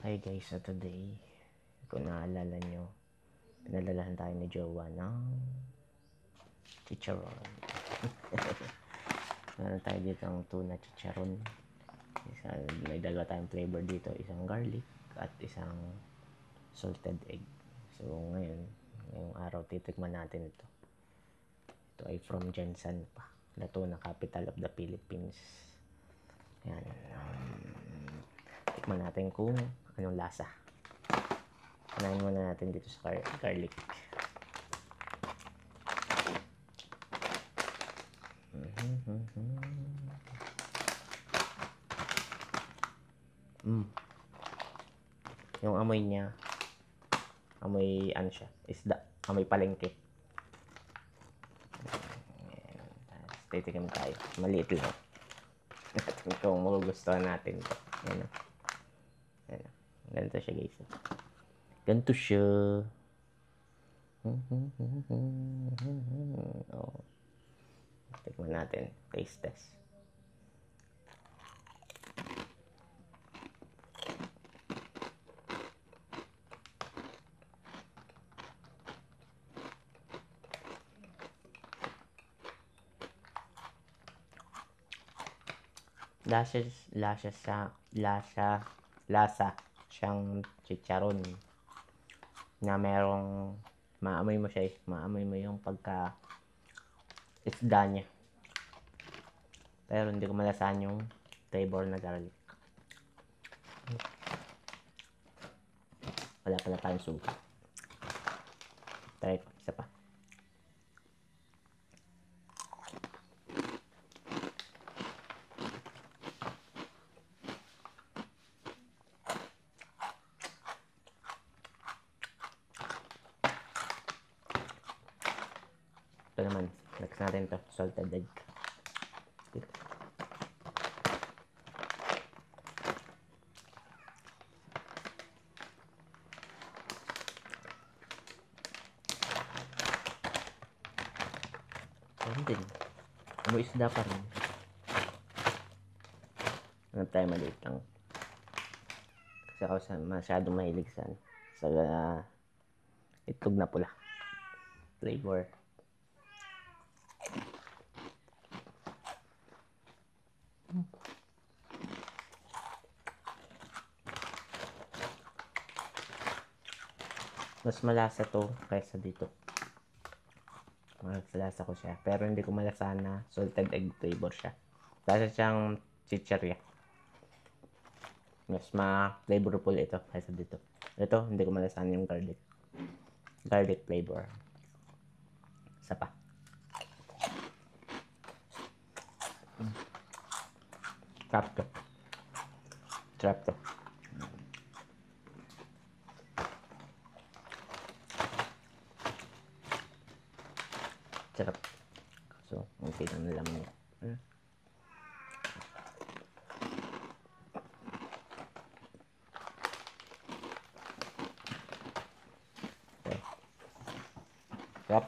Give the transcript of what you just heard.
Hi guys, so today, kung naalala nyo, pinadalahan tayo ni Jowa ng chicharon. Meron tayo dito ang tuna chicharon. May dalawa tayong flavor dito, isang garlic at isang salted egg. So ngayong araw titikman natin ito. Ito ay from Jensen pa, the tuna capital of the Philippines. Yan. Tikman natin kung anong lasa. Panayin muna natin dito sa garlic. Yung amoy niya, amoy ano siya, isda, amoy palengke. Titikim tayo, maliit lang. Kung magugustuhan natin ito. Ayan o. Ayan o. Ganito siya guys. Ganito siya. Oh. Tikman natin. Taste test. Lasa siyang chicharon na merong maamoy mo siya, maamoy mo yung pagka isda niya, pero hindi ko malasahan yung flavor na garlic. Wala pala tayong suka. Try ko isa pa. Ito naman, next natin to, salted egg. Dito. Ayan din. Ano isda pa rin. Ano tayo maliit lang. Kasi ako masyadong mahilig sa itlog na pula. Flavor. Mas malasa to kaysa dito. Malasa ko siya. Pero hindi ko malasahan na salted egg flavor siya. Lasa siyang chichirya. Mas ma-flavorful ito kaysa dito. Ito, hindi ko malasahan yung garlic. Garlic flavor. Isa pa. Trap to. Trap to. Sarap. So, okay lang na laman niya. Okay. Sarap.